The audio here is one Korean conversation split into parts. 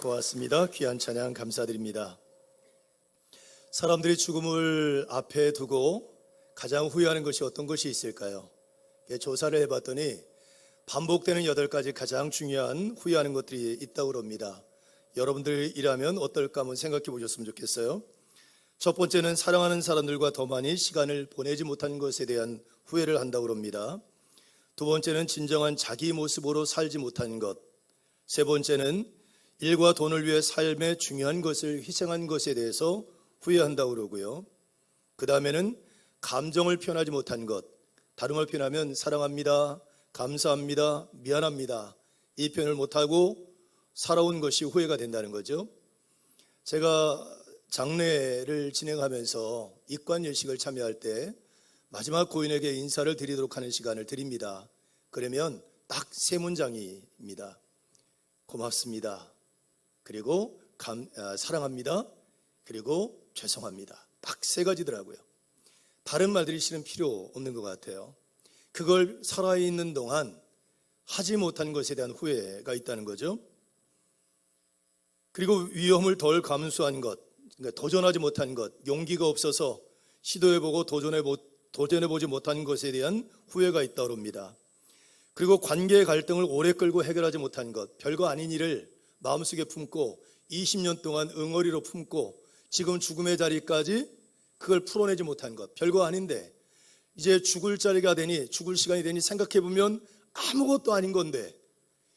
고맙습니다. 귀한 찬양 감사드립니다. 사람들이 죽음을 앞에 두고 가장 후회하는 것이 어떤 것이 있을까요? 조사를 해봤더니 반복되는 8가지 가장 중요한 후회하는 것들이 있다고 합니다. 여러분들이라면 어떨까 한번 생각해 보셨으면 좋겠어요. 첫 번째는 사랑하는 사람들과 더 많이 시간을 보내지 못한 것에 대한 후회를 한다고 합니다. 두 번째는 진정한 자기 모습으로 살지 못한 것. 세 번째는 일과 돈을 위해 삶의 중요한 것을 희생한 것에 대해서 후회한다고 그러고요. 그 다음에는 감정을 표현하지 못한 것. 다른 걸 표현하면 사랑합니다, 감사합니다, 미안합니다, 이 표현을 못하고 살아온 것이 후회가 된다는 거죠. 제가 장례를 진행하면서 입관예식을 참여할 때 마지막 고인에게 인사를 드리도록 하는 시간을 드립니다. 그러면 딱 3문장입니다. 고맙습니다, 그리고 사랑합니다, 그리고 죄송합니다. 딱 3가지더라고요. 다른 말들이 실은 필요 없는 것 같아요. 그걸 살아있는 동안 하지 못한 것에 대한 후회가 있다는 거죠. 그리고 위험을 덜 감수한 것, 그러니까 도전하지 못한 것, 용기가 없어서 시도해보고 도전해보지 못한 것에 대한 후회가 있다고 합니다. 그리고 관계의 갈등을 오래 끌고 해결하지 못한 것, 별거 아닌 일을 마음속에 품고 20년 동안 응어리로 품고 지금 죽음의 자리까지 그걸 풀어내지 못한 것, 별거 아닌데 이제 죽을 자리가 되니, 죽을 시간이 되니 생각해보면 아무것도 아닌 건데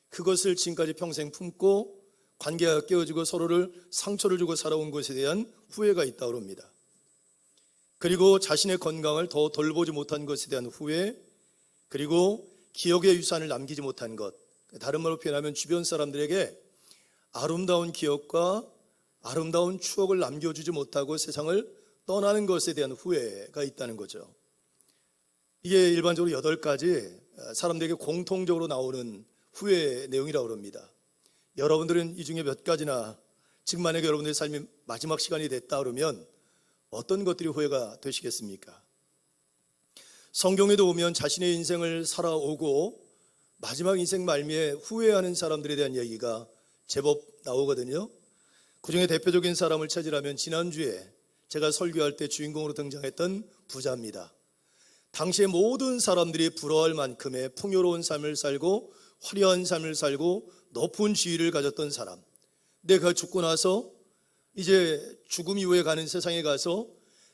그것을 지금까지 평생 품고 관계가 깨어지고 서로를 상처를 주고 살아온 것에 대한 후회가 있다고 합니다. 그리고 자신의 건강을 더 돌보지 못한 것에 대한 후회, 그리고 기억의 유산을 남기지 못한 것, 다른 말로 표현하면 주변 사람들에게 아름다운 기억과 아름다운 추억을 남겨주지 못하고 세상을 떠나는 것에 대한 후회가 있다는 거죠. 이게 일반적으로 8가지 사람들에게 공통적으로 나오는 후회 내용이라고 합니다. 여러분들은 이 중에 몇 가지나, 지금 만약에 여러분들의 삶이 마지막 시간이 됐다 그러면 어떤 것들이 후회가 되시겠습니까? 성경에도 보면 자신의 인생을 살아오고 마지막 인생 말미에 후회하는 사람들에 대한 이야기가 제법 나오거든요. 그중에 대표적인 사람을 찾으라면 지난주에 제가 설교할 때 주인공으로 등장했던 부자입니다. 당시에 모든 사람들이 부러워할 만큼의 풍요로운 삶을 살고 화려한 삶을 살고 높은 지위를 가졌던 사람. 근데 그가 죽고 나서 이제 죽음 이후에 가는 세상에 가서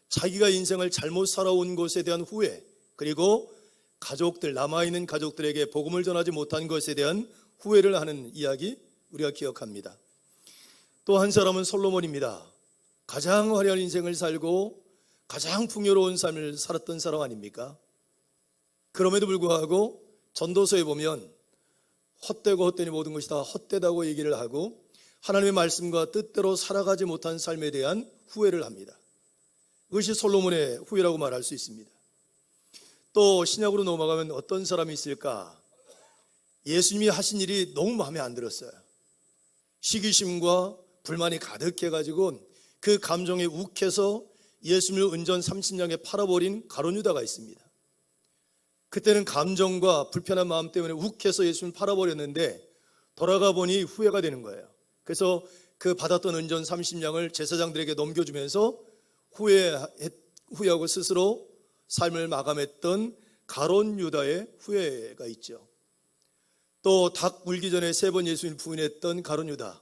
자기가 인생을 잘못 살아온 것에 대한 후회, 그리고 가족들, 남아있는 가족들에게 복음을 전하지 못한 것에 대한 후회를 하는 이야기 우리가 기억합니다. 또 한 사람은 솔로몬입니다. 가장 화려한 인생을 살고 가장 풍요로운 삶을 살았던 사람 아닙니까? 그럼에도 불구하고 전도서에 보면 헛되고 헛되니 모든 것이 다 헛되다고 얘기를 하고 하나님의 말씀과 뜻대로 살아가지 못한 삶에 대한 후회를 합니다. 그것이 솔로몬의 후회라고 말할 수 있습니다. 또 신약으로 넘어가면 어떤 사람이 있을까? 예수님이 하신 일이 너무 마음에 안 들었어요. 시기심과 불만이 가득해가지고 그 감정에 욱해서 예수님을 은전 30냥에 팔아버린 가룟 유다가 있습니다. 그때는 감정과 불편한 마음 때문에 욱해서 예수님을 팔아버렸는데 돌아가 보니 후회가 되는 거예요. 그래서 그 받았던 은전 30냥을 제사장들에게 넘겨주면서 후회하고 스스로 삶을 마감했던 가룟 유다의 후회가 있죠. 또 닭 물기 전에 3번 예수님을 부인했던 가룟 유다,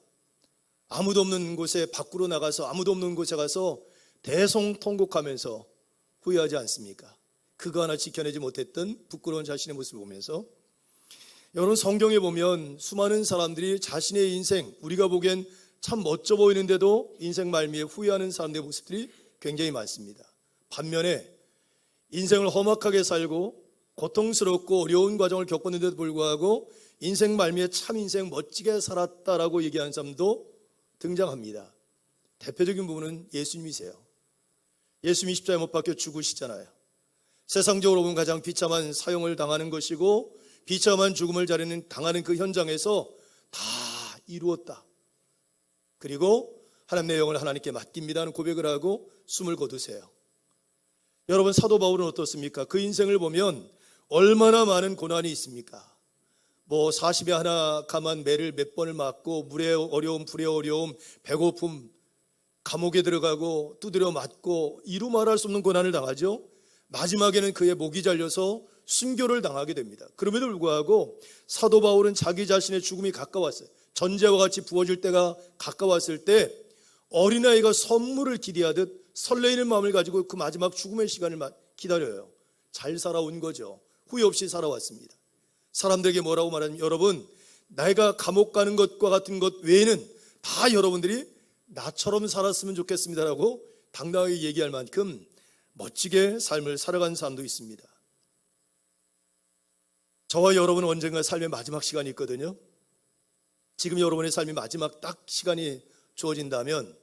아무도 없는 곳에 밖으로 나가서 아무도 없는 곳에 가서 대성통곡하면서 후회하지 않습니까? 그거 하나 지켜내지 못했던 부끄러운 자신의 모습을 보면서, 여러분 성경에 보면 수많은 사람들이 자신의 인생, 우리가 보기엔 참 멋져 보이는데도 인생 말미에 후회하는 사람들의 모습들이 굉장히 많습니다. 반면에 인생을 험악하게 살고 고통스럽고 어려운 과정을 겪었는데도 불구하고 인생 말미에 참 인생 멋지게 살았다라고 얘기하는 사람도 등장합니다. 대표적인 부분은 예수님이세요. 예수님이 십자가에 못 박혀 죽으시잖아요. 세상적으로 보면 가장 비참한 사형을 당하는 것이고 비참한 죽음을 당하는 그 현장에서 다 이루었다. 그리고 하나님 내 영을 하나님께 맡깁니다 하는 고백을 하고 숨을 거두세요. 여러분 사도 바울은 어떻습니까? 그 인생을 보면 얼마나 많은 고난이 있습니까? 뭐 40에 하나 감한 매를 몇 번을 맞고 물의 어려움, 불의 어려움, 배고픔, 감옥에 들어가고 두드려 맞고 이루 말할 수 없는 고난을 당하죠. 마지막에는 그의 목이 잘려서 순교를 당하게 됩니다. 그럼에도 불구하고 사도 바울은 자기 자신의 죽음이 가까웠어요. 전제와 같이 부어질 때가 가까웠을 때 어린아이가 선물을 기대하듯 설레이는 마음을 가지고 그 마지막 죽음의 시간을 기다려요. 잘 살아온 거죠. 후회 없이 살아왔습니다. 사람들에게 뭐라고 말하냐면, 여러분, 내가 감옥 가는 것과 같은 것 외에는 다 여러분들이 나처럼 살았으면 좋겠습니다라고 당당하게 얘기할 만큼 멋지게 삶을 살아간 사람도 있습니다. 저와 여러분은 언젠가 삶의 마지막 시간이 있거든요. 지금 여러분의 삶이 마지막 딱 시간이 주어진다면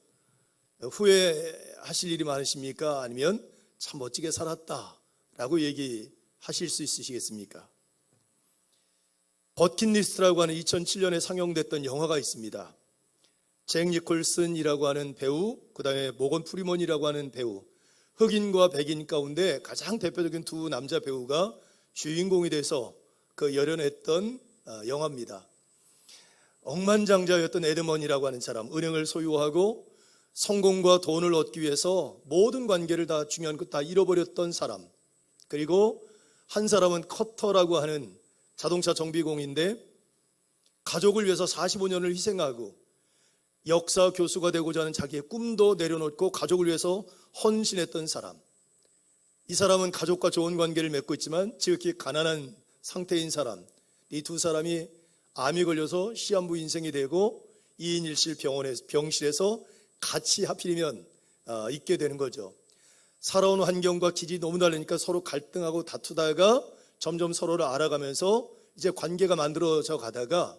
후회하실 일이 많으십니까? 아니면 참 멋지게 살았다라고 얘기하실 수 있으시겠습니까? 버킷리스트라고 하는 2007년에 상영됐던 영화가 있습니다. 잭 니콜슨이라고 하는 배우, 그 다음에 모건 프리먼이라고 하는 배우, 흑인과 백인 가운데 가장 대표적인 두 남자 배우가 주인공이 돼서 그 열연했던 영화입니다. 억만장자였던 에드먼이라고 하는 사람, 은행을 소유하고 성공과 돈을 얻기 위해서 모든 관계를 다 중요한 것 다 잃어버렸던 사람, 그리고 한 사람은 커터라고 하는 자동차 정비공인데 가족을 위해서 45년을 희생하고 역사 교수가 되고자 하는 자기의 꿈도 내려놓고 가족을 위해서 헌신했던 사람. 이 사람은 가족과 좋은 관계를 맺고 있지만 지극히 가난한 상태인 사람. 이 두 사람이 암이 걸려서 시한부 인생이 되고 2인 1실 병실에서 같이 하필이면 있게 되는 거죠. 살아온 환경과 기질이 너무 다르니까 서로 갈등하고 다투다가 점점 서로를 알아가면서 이제 관계가 만들어져 가다가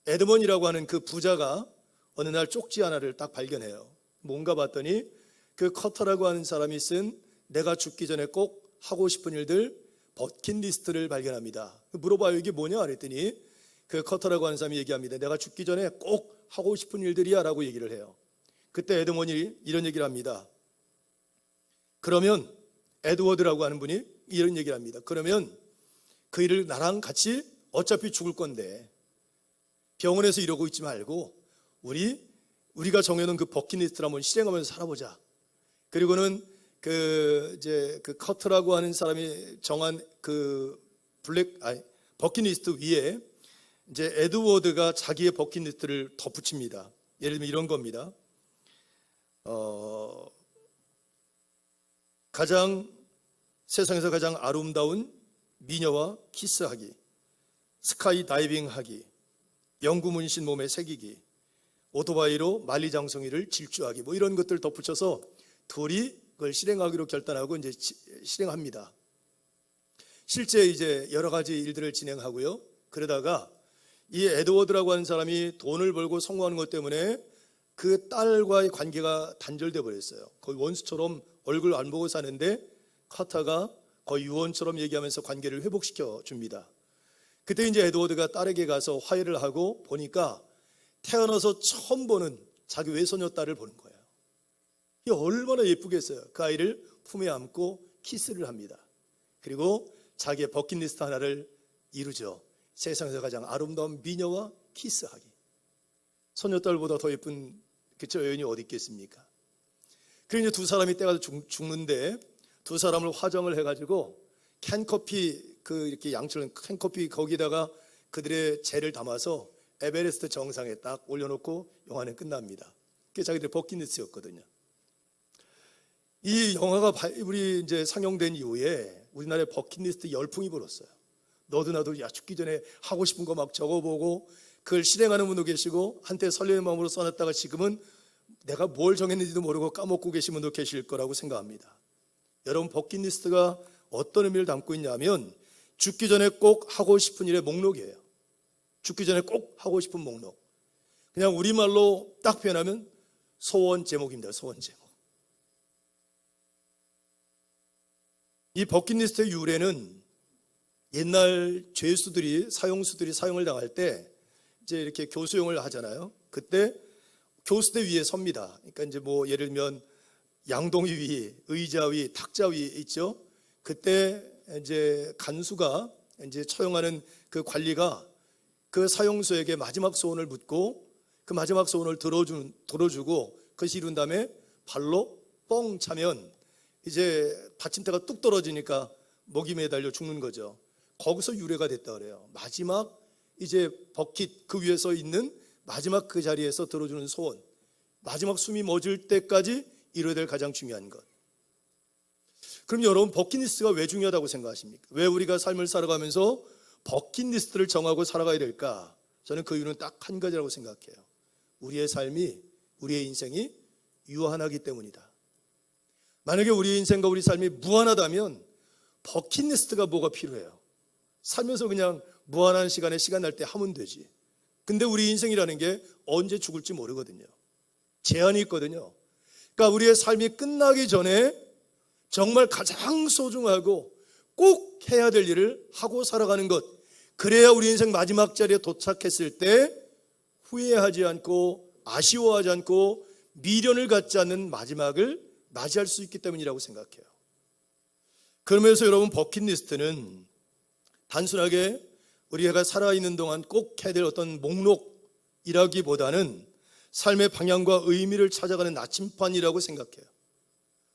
에드먼이라고 하는 그 부자가 어느 날 쪽지 하나를 딱 발견해요. 뭔가 봤더니 그 커터라고 하는 사람이 쓴 내가 죽기 전에 꼭 하고 싶은 일들 버킷리스트를 발견합니다. 물어봐요, 이게 뭐냐 그랬더니 그 커터라고 하는 사람이 얘기합니다. 내가 죽기 전에 꼭 하고 싶은 일들이야 라고 얘기를 해요. 그때 에드먼이 이런 얘기를 합니다. 그러면 에드워드라고 하는 분이 이런 얘기를 합니다. 그러면 그 일을 나랑 같이 어차피 죽을 건데 병원에서 이러고 있지 말고 우리가 정해놓은 그 버킷리스트를 한번 실행하면서 살아보자. 그리고는 그 커트라고 하는 사람이 정한 그 버킷리스트 위에 이제 에드워드가 자기의 버킷리스트를 덧붙입니다. 예를 들면 이런 겁니다. 세상에서 가장 아름다운 미녀와 키스하기, 스카이 다이빙 하기, 영구 문신 몸에 새기기, 오토바이로 만리장성이를 질주하기, 뭐 이런 것들 덧붙여서 둘이 그걸 실행하기로 결단하고 이제 실행합니다. 실제 이제 여러 가지 일들을 진행하고요. 그러다가 이 에드워드라고 하는 사람이 돈을 벌고 성공하는 것 때문에 그 딸과의 관계가 단절돼 버렸어요. 거의 원수처럼 얼굴 안 보고 사는데 커터가 거의 유언처럼 얘기하면서 관계를 회복시켜 줍니다. 그때 이제 에드워드가 딸에게 가서 화해를 하고 보니까 태어나서 처음 보는 자기 외손녀 딸을 보는 거예요. 이게 얼마나 예쁘겠어요. 그 아이를 품에 안고 키스를 합니다. 그리고 자기의 버킷리스트 하나를 이루죠. 세상에서 가장 아름다운 미녀와 키스하기. 손녀딸보다 더 예쁜 그쵸 여인이 어디 있겠습니까? 그리고 이제 두 사람이 때가 죽는데 두 사람을 화정을 해가지고 캔커피 이렇게 양처럼 캔커피 거기다가 그들의 죄를 담아서 에베레스트 정상에 딱 올려놓고 영화는 끝납니다. 그게 자기들 버킷리스트였거든요. 이 영화가 우리 이제 상영된 이후에 우리나라에 버킷리스트 열풍이 불었어요. 너도 나도 죽기 전에 하고 싶은 거 막 적어보고 그걸 실행하는 분도 계시고 한때 설레는 마음으로 써놨다가 지금은 내가 뭘 정했는지도 모르고 까먹고 계신 분도 계실 거라고 생각합니다. 여러분 버킷리스트가 어떤 의미를 담고 있냐면 죽기 전에 꼭 하고 싶은 일의 목록이에요. 죽기 전에 꼭 하고 싶은 목록. 그냥 우리말로 딱 표현하면 소원 제목입니다. 소원 제목. 이 버킷리스트의 유래는 옛날 사형수들이 사형을 당할 때 이제 이렇게 교수형을 하잖아요. 그때 교수대 위에 섭니다. 그러니까 이제 뭐 예를 들면 양동이 위, 의자 위, 탁자 위 있죠. 그때 이제 간수가 이제 처형하는 그 관리가 그 사형수에게 마지막 소원을 묻고 그 마지막 소원을 들어주고 그것이 이룬 다음에 발로 뻥 차면 이제 받침대가 뚝 떨어지니까 목이 매달려 죽는 거죠. 거기서 유래가 됐다 그래요. 마지막 이제 버킷 그 위에 서 있는 마지막 그 자리에서 들어주는 소원, 마지막 숨이 멎을 때까지 이뤄야 될 가장 중요한 것. 그럼 여러분, 버킷리스트가 왜 중요하다고 생각하십니까? 왜 우리가 삶을 살아가면서 버킷리스트를 정하고 살아가야 될까? 저는 그 이유는 딱 한 가지라고 생각해요. 우리의 삶이, 우리의 인생이 유한하기 때문이다. 만약에 우리의 인생과 우리 삶이 무한하다면 버킷리스트가 뭐가 필요해요? 살면서 그냥 무한한 시간에 시간 날 때 하면 되지. 근데 우리 인생이라는 게 언제 죽을지 모르거든요. 제한이 있거든요. 그러니까 우리의 삶이 끝나기 전에 정말 가장 소중하고 꼭 해야 될 일을 하고 살아가는 것, 그래야 우리 인생 마지막 자리에 도착했을 때 후회하지 않고 아쉬워하지 않고 미련을 갖지 않는 마지막을 맞이할 수 있기 때문이라고 생각해요. 그러면서 여러분, 버킷리스트는 단순하게 우리가 살아있는 동안 꼭 해야 될 어떤 목록이라기보다는 삶의 방향과 의미를 찾아가는 나침판이라고 생각해요.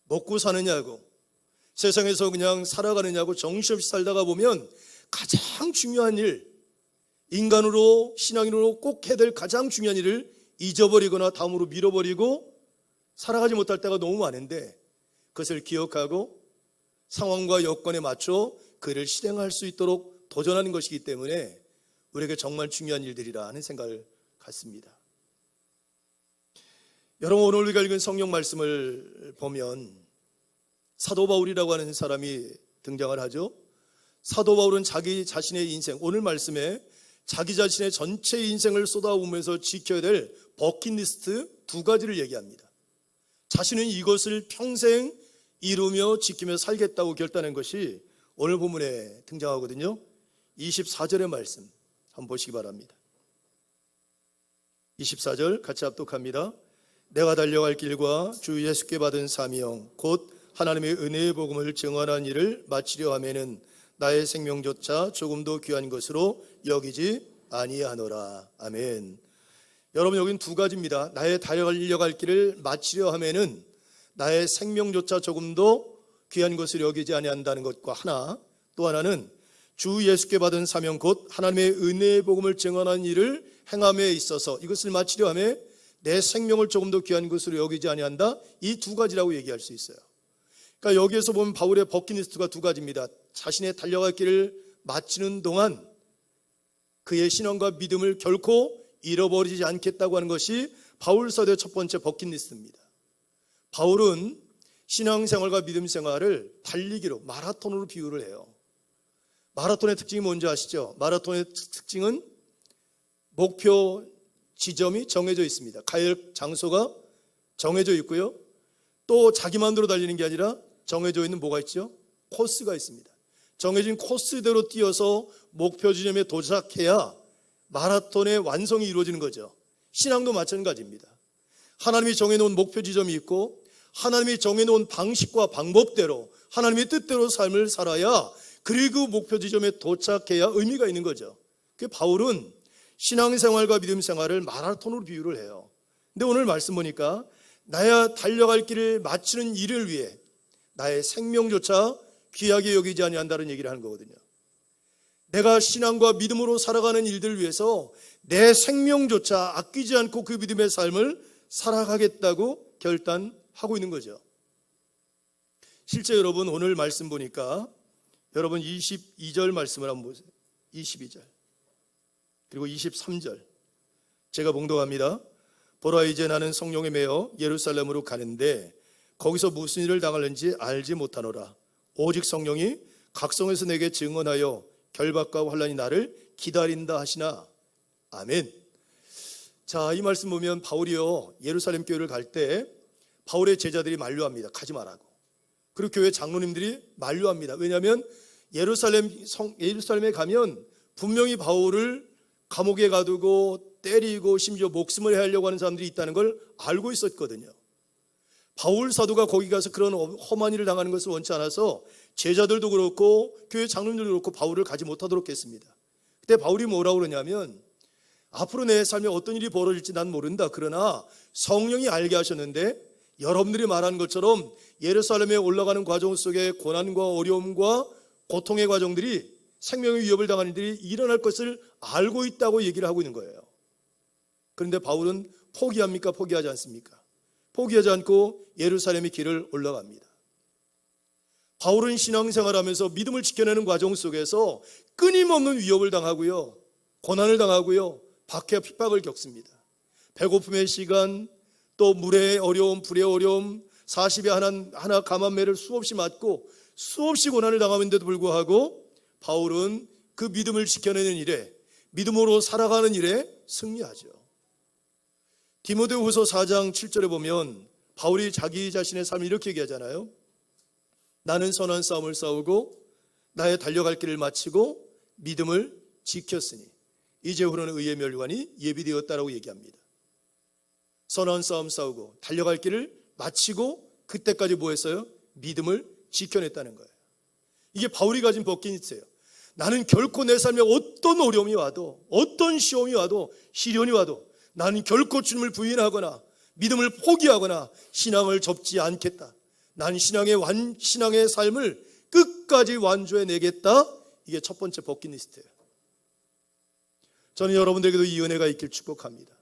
먹고 사느냐고, 세상에서 그냥 살아가느냐고 정신없이 살다가 보면 가장 중요한 일, 인간으로 신앙인으로 꼭 해야 될 가장 중요한 일을 잊어버리거나 다음으로 밀어버리고 살아가지 못할 때가 너무 많은데, 그것을 기억하고 상황과 여건에 맞춰 그를 실행할 수 있도록 도전하는 것이기 때문에 우리에게 정말 중요한 일들이라 하는 생각을 갖습니다. 여러분, 오늘 우리가 읽은 성경 말씀을 보면 사도 바울이라고 하는 사람이 등장을 하죠. 사도 바울은 자기 자신의 인생, 오늘 말씀에 자기 자신의 전체 인생을 쏟아부으면서 지켜야 될 버킷리스트 두 가지를 얘기합니다. 자신은 이것을 평생 이루며 지키며 살겠다고 결단한 것이 오늘 본문에 등장하거든요. 24절의 말씀 한번 보시기 바랍니다. 24절 같이 합독합니다. 내가 달려갈 길과 주 예수께 받은 사명 곧 하나님의 은혜의 복음을 증언하는 일을 마치려 하면은 나의 생명조차 조금도 귀한 것으로 여기지 아니하노라. 아멘. 여러분, 여긴 두 가지입니다. 나의 달려갈 길을 마치려 하면은 나의 생명조차 조금도 귀한 것으로 여기지 아니한다는 것과 하나, 또 하나는 주 예수께 받은 사명 곧 하나님의 은혜의 복음을 증언하는 일을 행함에 있어서 이것을 마치려 하며 내 생명을 조금도 귀한 것으로 여기지 아니한다. 이 두 가지라고 얘기할 수 있어요. 그러니까 여기에서 보면 바울의 버킷리스트가 두 가지입니다. 자신의 달려갈 길을 마치는 동안 그의 신앙과 믿음을 결코 잃어버리지 않겠다고 하는 것이 바울 사도의 첫 번째 버킷리스트입니다. 바울은 신앙생활과 믿음생활을 달리기로, 마라톤으로 비유를 해요. 마라톤의 특징이 뭔지 아시죠? 마라톤의 특징은 목표 지점이 정해져 있습니다. 가야 장소가 정해져 있고요. 또 자기 마음대로 달리는 게 아니라 정해져 있는 뭐가 있죠? 코스가 있습니다. 정해진 코스대로 뛰어서 목표 지점에 도착해야 마라톤의 완성이 이루어지는 거죠. 신앙도 마찬가지입니다. 하나님이 정해놓은 목표 지점이 있고 하나님이 정해놓은 방식과 방법대로 하나님의 뜻대로 삶을 살아야, 그리고 목표 지점에 도착해야 의미가 있는 거죠. 그 바울은 신앙생활과 믿음생활을 마라톤으로 비유를 해요. 근데 오늘 말씀 보니까 나야 달려갈 길을 마치는 일을 위해 나의 생명조차 귀하게 여기지 아니한다는 얘기를 하는 거거든요. 내가 신앙과 믿음으로 살아가는 일들을 위해서 내 생명조차 아끼지 않고 그 믿음의 삶을 살아가겠다고 결단하고 있는 거죠. 실제 여러분, 오늘 말씀 보니까 여러분 22절 말씀을 한번 보세요. 22절 그리고 23절 제가 봉독합니다. 보라, 이제 나는 성령에 매여 예루살렘으로 가는데 거기서 무슨 일을 당하는지 알지 못하노라. 오직 성령이 각성에서 내게 증언하여 결박과 환난이 나를 기다린다 하시나. 아멘. 자, 이 말씀 보면 바울이요, 예루살렘 교회를 갈 때 바울의 제자들이 만류합니다. 가지 말라고. 그리고 교회 장로님들이 만류합니다. 왜냐하면 예루살렘에 가면 분명히 바울을 감옥에 가두고 때리고 심지어 목숨을 해하려고 하는 사람들이 있다는 걸 알고 있었거든요. 바울 사도가 거기 가서 그런 험한 일을 당하는 것을 원치 않아서 제자들도 그렇고 교회 장로님들도 그렇고 바울을 가지 못하도록 했습니다. 그때 바울이 뭐라고 그러냐면 앞으로 내 삶에 어떤 일이 벌어질지 난 모른다. 그러나 성령이 알게 하셨는데 여러분들이 말한 것처럼 예루살렘에 올라가는 과정 속에 고난과 어려움과 고통의 과정들이 생명의 위협을 당하는 일이 일어날 것을 알고 있다고 얘기를 하고 있는 거예요. 그런데 바울은 포기합니까? 포기하지 않습니까? 포기하지 않고 예루살렘의 길을 올라갑니다. 바울은 신앙생활하면서 믿음을 지켜내는 과정 속에서 끊임없는 위협을 당하고요, 고난을 당하고요, 박해와 핍박을 겪습니다. 배고픔의 시간, 또 물의 어려움, 불의 어려움, 40에 하나 감한매를 수없이 맞고 수없이 고난을 당하는데도 불구하고 바울은 그 믿음을 지켜내는 일에, 믿음으로 살아가는 일에 승리하죠. 디모데후서 4장 7절에 보면 바울이 자기 자신의 삶을 이렇게 얘기하잖아요. 나는 선한 싸움을 싸우고 나의 달려갈 길을 마치고 믿음을 지켰으니 이제후로는 의의 멸관이 예비되었다라고 얘기합니다. 선한 싸움 싸우고 달려갈 길을 마치고 그때까지 뭐 했어요? 믿음을 지켜냈다는 거예요. 이게 바울이 가진 버킷리스트예요. 나는 결코 내 삶에 어떤 어려움이 와도, 어떤 시험이 와도, 시련이 와도 나는 결코 주님을 부인하거나 믿음을 포기하거나 신앙을 접지 않겠다. 난 신앙의 삶을 끝까지 완주해내겠다. 이게 첫 번째 버킷리스트예요. 저는 여러분들에게도 이 은혜가 있길 축복합니다.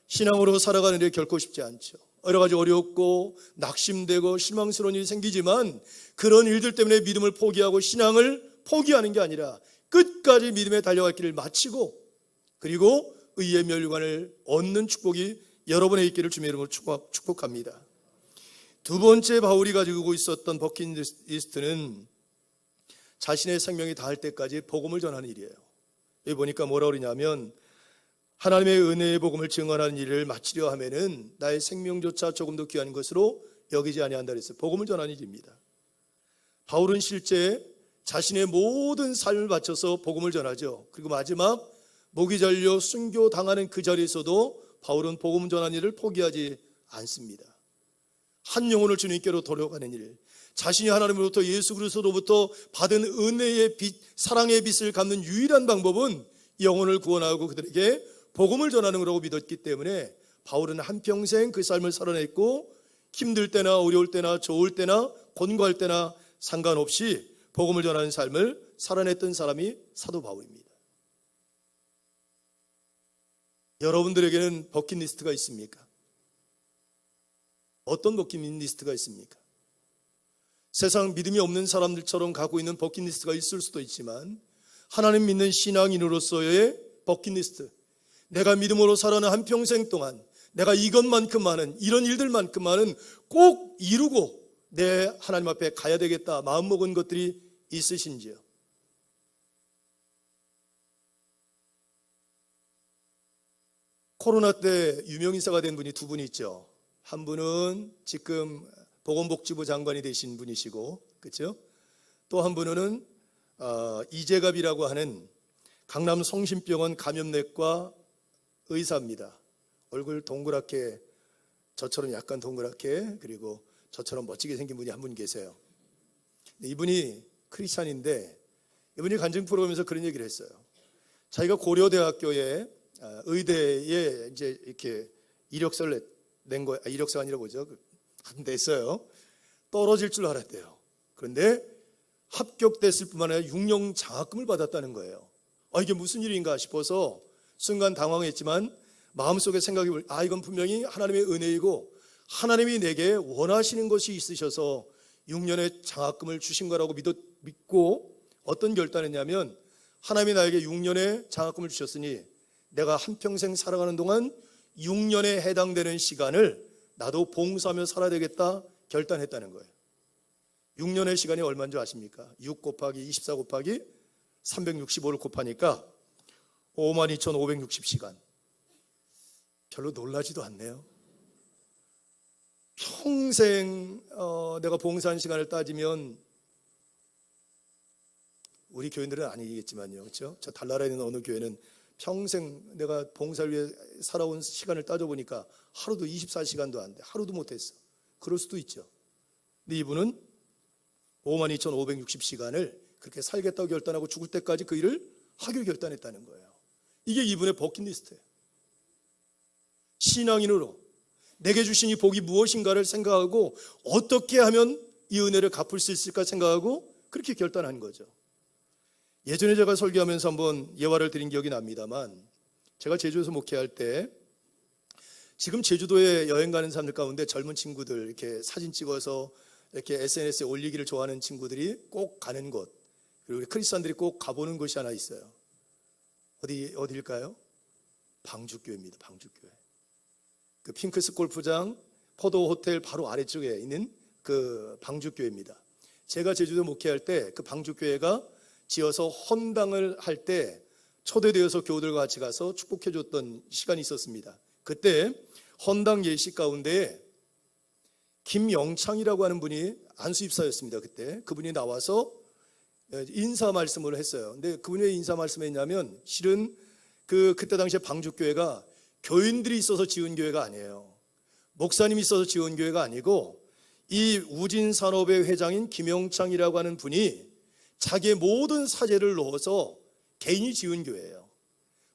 신앙으로 살아가는 게 결코 쉽지 않죠. 여러 가지 어렵고 낙심되고 실망스러운 일이 생기지만 그런 일들 때문에 믿음을 포기하고 신앙을 포기하는 게 아니라 끝까지 믿음에 달려갈 길을 마치고 그리고 의의 멸관을 얻는 축복이 여러분의 있기를 주님의 이름으로 축복합니다. 두 번째 바울이 가지고 있었던 버킷리스트는 자신의 생명이 닿을 때까지 복음을 전하는 일이에요. 여기 보니까 뭐라고 그러냐면 하나님의 은혜의 복음을 증언하는 일을 마치려 하면은 나의 생명조차 조금 더 귀한 것으로 여기지 아니한다 그랬어요. 복음을 전하는 일입니다. 바울은 실제 자신의 모든 삶을 바쳐서 복음을 전하죠. 그리고 마지막 목이 잘려 순교당하는 그 자리에서도 바울은 복음 전하는 일을 포기하지 않습니다. 한 영혼을 주님께로 돌아가는 일, 자신이 하나님으로부터 예수 그리스도로부터 받은 은혜의 빛, 사랑의 빛을 갚는 유일한 방법은 영혼을 구원하고 그들에게 복음을 전하는 거라고 믿었기 때문에 바울은 한평생 그 삶을 살아냈고 힘들 때나 어려울 때나 좋을 때나 곤고할 때나 상관없이 복음을 전하는 삶을 살아냈던 사람이 사도 바울입니다. 여러분들에게는 버킷리스트가 있습니까? 어떤 버킷리스트가 있습니까? 세상 믿음이 없는 사람들처럼 갖고 있는 버킷리스트가 있을 수도 있지만 하나님 믿는 신앙인으로서의 버킷리스트, 내가 믿음으로 살아가는 한평생 동안 내가 이것만큼 많은 이런 일들만큼 많은 꼭 이루고 내 하나님 앞에 가야 되겠다 마음먹은 것들이 있으신지요? 코로나 때 유명인사가 된 분이 두 분이 있죠. 한 분은 지금 보건복지부 장관이 되신 분이시고, 그렇죠? 또 한 분은 이재갑이라고 하는 강남 성심병원 감염내과 의사입니다. 얼굴 동그랗게, 저처럼 약간 동그랗게, 그리고 저처럼 멋지게 생긴 분이 한 분 계세요. 이분이 크리스찬인데 이분이 간증 프로그램에서 그런 얘기를 했어요. 자기가 고려대학교에 의대에 이제 이렇게 이력서를 낸 거예요. 이력서가 아니라 뭐죠? 냈어요. 떨어질 줄 알았대요. 그런데 합격됐을 뿐만 아니라 6년 장학금을 받았다는 거예요. 이게 무슨 일인가 싶어서 순간 당황했지만 마음속에 생각이 이건 분명히 하나님의 은혜이고 하나님이 내게 원하시는 것이 있으셔서 6년의 장학금을 주신 거라고 믿고 어떤 결단했냐면 하나님이 나에게 6년의 장학금을 주셨으니 내가 한평생 살아가는 동안 6년에 해당되는 시간을 나도 봉사하며 살아야 되겠다 결단했다는 거예요. 6년의 시간이 얼마인 줄 아십니까? 6 곱하기 24 곱하기 365를 곱하니까 52,560시간. 별로 놀라지도 않네요. 평생 내가 봉사한 시간을 따지면 우리 교인들은 아니겠지만요, 그렇죠? 저 달나라에 있는 어느 교회는 평생 내가 봉사를 위해 살아온 시간을 따져보니까 하루도 24시간도 안 돼. 하루도 못했어. 그럴 수도 있죠. 근데 이분은 52,560시간을 그렇게 살겠다고 결단하고 죽을 때까지 그 일을 하기로 결단했다는 거예요. 이게 이분의 버킷리스트예요. 신앙인으로 내게 주신 이 복이 무엇인가를 생각하고 어떻게 하면 이 은혜를 갚을 수 있을까 생각하고 그렇게 결단한 거죠. 예전에 제가 설교하면서 한번 예화를 드린 기억이 납니다만, 제가 제주에서 목회할 때 지금 제주도에 여행 가는 사람들 가운데 젊은 친구들 이렇게 사진 찍어서 이렇게 SNS에 올리기를 좋아하는 친구들이 꼭 가는 곳, 그리고 우리 크리스찬들이 꼭 가보는 곳이 하나 있어요. 어디일까요? 방주교회입니다. 방주교회. 그 핑크스 골프장 포도 호텔 바로 아래쪽에 있는 그 방주교회입니다. 제가 제주도 목회할 때 그 방주교회가 지어서 헌당을 할 때 초대되어서 교우들과 같이 가서 축복해 줬던 시간이 있었습니다. 그때 헌당 예식 가운데 김영창이라고 하는 분이 안수입사였습니다. 그때 그분이 나와서 인사 말씀을 했어요. 근데 그분이 왜 인사 말씀을 했냐면, 실은 그때 당시에 방주교회가 교인들이 있어서 지은 교회가 아니에요. 목사님이 있어서 지은 교회가 아니고, 이 우진산업의 회장인 김영창이라고 하는 분이 자기의 모든 사재를 넣어서 개인이 지은 교회예요.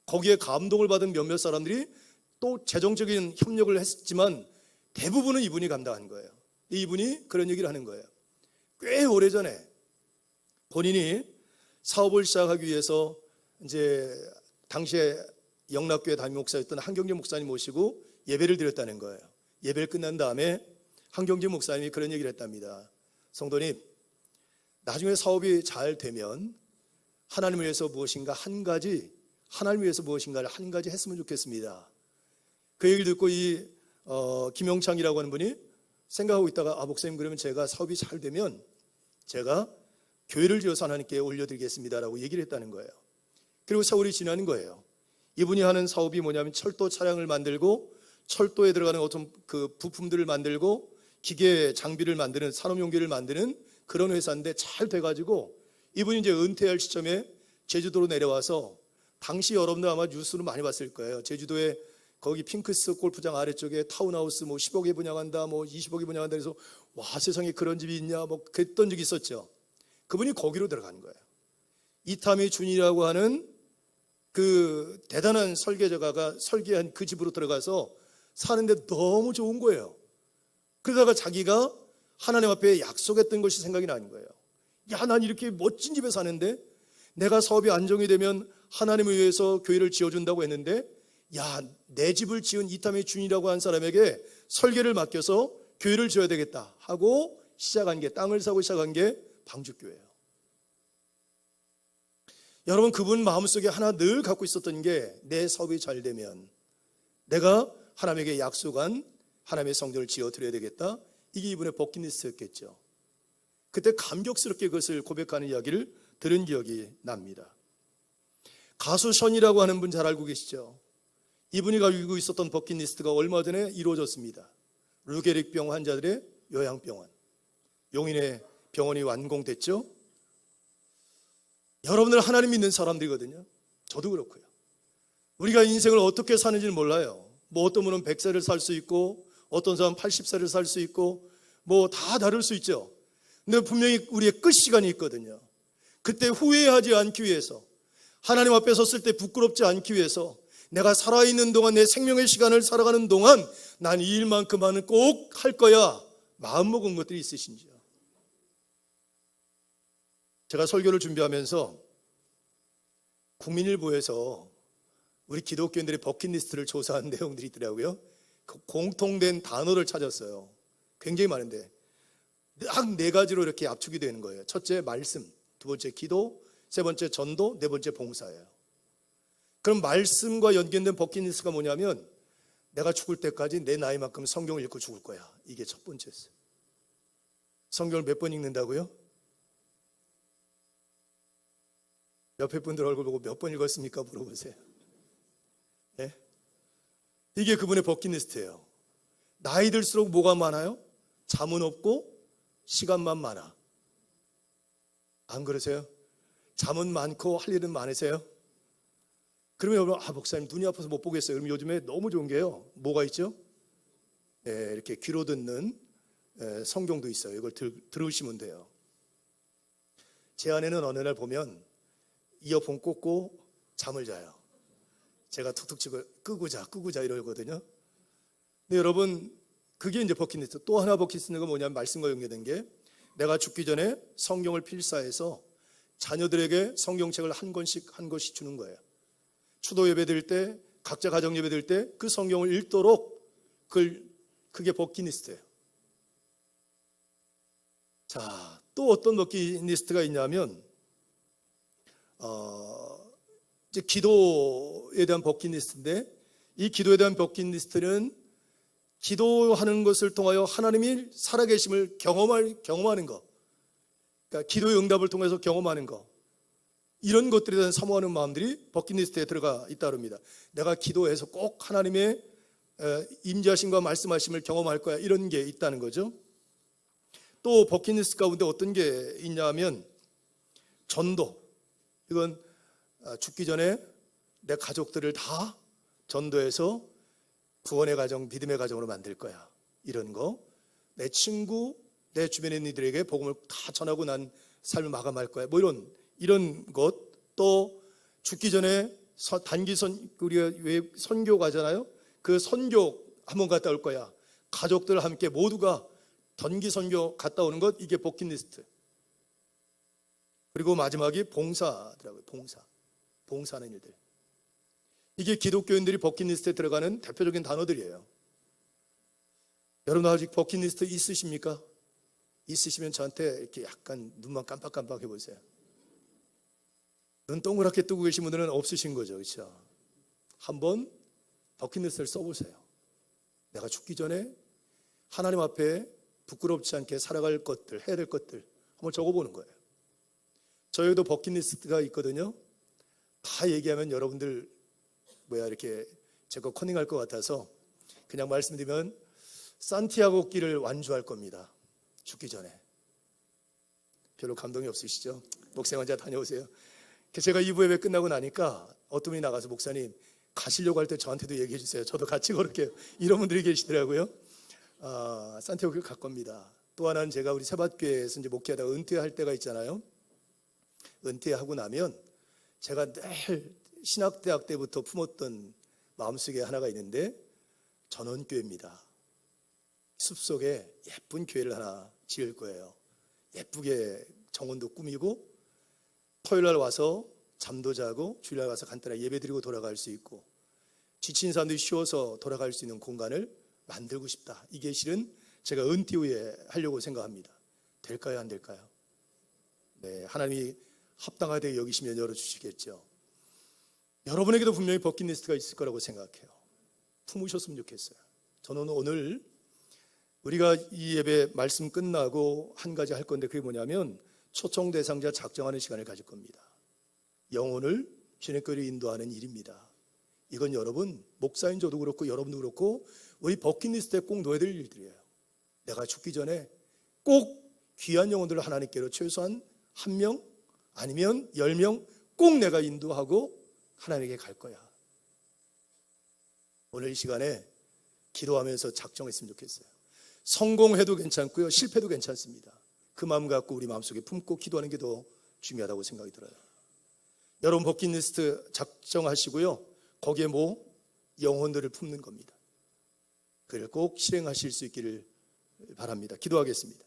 거기에 감동을 받은 몇몇 사람들이 또 재정적인 협력을 했지만 대부분은 이분이 감당한 거예요. 이분이 그런 얘기를 하는 거예요. 꽤 오래전에 본인이 사업을 시작하기 위해서 이제 당시에 영락교회 담임 목사였던 한경재 목사님 모시고 예배를 드렸다는 거예요. 예배를 끝난 다음에 한경재 목사님이 그런 얘기를 했답니다. 성도님, 나중에 사업이 잘 되면 하나님을 위해서 무엇인가 한 가지, 하나님을 위해서 무엇인가를 한 가지 했으면 좋겠습니다. 그 얘기를 듣고 이 김영창이라고 하는 분이 생각하고 있다가, 목사님, 그러면 제가 사업이 잘 되면 제가 교회를 지어서 하나님께 올려드리겠습니다라고 얘기를 했다는 거예요. 그리고 세월이 지나는 거예요. 이분이 하는 사업이 뭐냐면 철도 차량을 만들고 철도에 들어가는 어떤 그 부품들을 만들고 기계 장비를 만드는, 산업용기를 만드는 그런 회사인데 잘 돼가지고 이분이 이제 은퇴할 시점에 제주도로 내려와서, 당시 여러분들 아마 뉴스로 많이 봤을 거예요. 제주도에 거기 핑크스 골프장 아래쪽에 타운하우스 10억에 분양한다, 20억에 분양한다 해서 와, 세상에 그런 집이 있냐 그랬던 적이 있었죠. 그분이 거기로 들어간 거예요. 이타미 준이라고 하는 그 대단한 설계자가 설계한 그 집으로 들어가서 사는데 너무 좋은 거예요. 그러다가 자기가 하나님 앞에 약속했던 것이 생각이 나는 거예요. 야, 난 이렇게 멋진 집에 사는데, 내가 사업이 안정이 되면 하나님을 위해서 교회를 지어준다고 했는데, 야, 내 집을 지은 이타미 준이라고 한 사람에게 설계를 맡겨서 교회를 지어야 되겠다 하고 시작한 게, 땅을 사고 시작한 게 방주교회예요. 여러분, 그분 마음속에 하나 늘 갖고 있었던 게, 내 사업이 잘 되면 내가 하나님에게 약속한 하나님의 성전을 지어드려야 되겠다. 이게 이분의 버킷리스트였겠죠. 그때 감격스럽게 그것을 고백하는 이야기를 들은 기억이 납니다. 가수 션이라고 하는 분 잘 알고 계시죠? 이분이 가지고 있었던 버킷리스트가 얼마 전에 이루어졌습니다. 루게릭병 환자들의 요양병원, 용인의 병원이 완공됐죠. 여러분들 하나님 믿는 사람들이거든요. 저도 그렇고요. 우리가 인생을 어떻게 사는지는 몰라요. 어떤 분은 100세를 살 수 있고, 어떤 사람은 80세를 살 수 있고, 다 다를 수 있죠. 근데 분명히 우리의 끝 시간이 있거든요. 그때 후회하지 않기 위해서, 하나님 앞에 섰을 때 부끄럽지 않기 위해서, 내가 살아있는 동안, 내 생명의 시간을 살아가는 동안 난 이 일만큼은 꼭 할 거야, 마음먹은 것들이 있으신지요? 제가 설교를 준비하면서 국민일보에서 우리 기독교인들의 버킷리스트를 조사한 내용들이 있더라고요. 그 공통된 단어를 찾았어요. 굉장히 많은데 딱 4가지로 이렇게 압축이 되는 거예요. 첫째, 말씀. 두 번째, 기도. 세 번째, 전도. 네 번째, 봉사예요. 그럼 말씀과 연결된 버킷리스트가 뭐냐면, 내가 죽을 때까지 내 나이만큼 성경을 읽고 죽을 거야. 이게 첫 번째였어요. 성경을 몇 번 읽는다고요? 옆에 분들 얼굴 보고 몇 번 읽었습니까? 물어보세요. 네? 이게 그분의 버킷리스트예요. 나이 들수록 뭐가 많아요? 잠은 없고 시간만 많아. 안 그러세요? 잠은 많고 할 일은 많으세요? 그러면 여러분, 목사님 눈이 아파서 못 보겠어요. 그럼 요즘에 너무 좋은 게요. 뭐가 있죠? 이렇게 귀로 듣는 성경도 있어요. 이걸 들으시면 돼요. 제 아내는 어느 날 보면 이어폰 꽂고 잠을 자요. 제가 툭툭 치고 끄고 자 이러거든요. 근데 여러분, 그게 이제 버킷리스트. 또 하나 버킷리스트가 뭐냐면 말씀과 연계된 게, 내가 죽기 전에 성경을 필사해서 자녀들에게 성경책을 한 권씩 주는 거예요. 추도 예배 드릴 때, 각자 가정 예배 드릴 때 그 성경을 읽도록 그게 버킷리스트예요. 자, 또 어떤 버킷리스트가 있냐면 이제 기도에 대한 버킷리스트인데, 이 기도에 대한 버킷리스트는 기도하는 것을 통하여 하나님이 살아계심을 경험하는 것, 그러니까 기도의 응답을 통해서 경험하는 것, 이런 것들에 대한 사모하는 마음들이 버킷리스트에 들어가 있다 합니다. 내가 기도해서 꼭 하나님의 임재하심과 말씀하심을 경험할 거야, 이런 게 있다는 거죠. 또 버킷리스트 가운데 어떤 게 있냐면 전도. 이건 죽기 전에 내 가족들을 다 전도해서 구원의 가정, 믿음의 가정으로 만들 거야, 이런 거. 내 친구, 내 주변에 있는 이들에게 복음을 다 전하고 난 삶을 마감할 거야, 뭐 이런 것. 또 죽기 전에 우리가 왜 선교 가잖아요. 그 선교 한번 갔다 올 거야. 가족들 함께 모두가 단기 선교 갔다 오는 것, 이게 버킷리스트. 그리고 마지막이 봉사더라고요. 봉사하는 일들. 이게 기독교인들이 버킷리스트에 들어가는 대표적인 단어들이에요. 여러분 아직 버킷리스트 있으십니까? 있으시면 저한테 이렇게 약간 눈만 깜빡깜빡 해보세요. 눈 동그랗게 뜨고 계신 분들은 없으신 거죠, 그렇죠? 한번 버킷리스트를 써보세요. 내가 죽기 전에 하나님 앞에 부끄럽지 않게 살아갈 것들, 해야 될 것들 한번 적어보는 거예요. 저희도 버킷리스트가 있거든요. 다 얘기하면 여러분들 이렇게 제거 커닝할 것 같아서 그냥 말씀드리면, 산티아고 길을 완주할 겁니다. 죽기 전에. 별로 감동이 없으시죠? 목사님 혼자 다녀오세요. 제가 2부 예배 끝나고 나니까 어떤 분이 나가서, 목사님 가시려고 할 때 저한테도 얘기해 주세요. 저도 같이 걸을게요. 이런 분들이 계시더라고요. 산티아고 길 갈 겁니다. 또 하나는 제가 우리 세밭교회에서 이제 목회하다가 은퇴할 때가 있잖아요. 은퇴하고 나면 제가 늘 신학대학 때부터 품었던 마음속에 하나가 있는데, 전원교회입니다. 숲속에 예쁜 교회를 하나 지을 거예요. 예쁘게 정원도 꾸미고, 토요일날 와서 잠도 자고 주일날 와서 간단하게 예배드리고 돌아갈 수 있고, 지친 사람들이 쉬어서 돌아갈 수 있는 공간을 만들고 싶다. 이게 실은 제가 은퇴 후에 하려고 생각합니다. 될까요, 안 될까요? 네, 하나님이 합당하게 여기시면 열어주시겠죠. 여러분에게도 분명히 버킷리스트가 있을 거라고 생각해요. 품으셨으면 좋겠어요. 저는 오늘 우리가 이 예배 말씀 끝나고 한 가지 할 건데, 그게 뭐냐면 초청 대상자 작정하는 시간을 가질 겁니다. 영혼을 주님의 길로 인도하는 일입니다. 이건 여러분, 목사인 저도 그렇고 여러분도 그렇고 우리 버킷리스트에 꼭 넣어야 될 일들이에요. 내가 죽기 전에 꼭 귀한 영혼들을 하나님께로 최소한 1명 아니면 10명 꼭 내가 인도하고 하나님에게 갈 거야. 오늘 이 시간에 기도하면서 작정했으면 좋겠어요. 성공해도 괜찮고요, 실패도 괜찮습니다. 그 마음 갖고 우리 마음속에 품고 기도하는 게 더 중요하다고 생각이 들어요. 여러분 버킷리스트 작정하시고요, 거기에 영혼들을 품는 겁니다. 그걸 꼭 실행하실 수 있기를 바랍니다. 기도하겠습니다.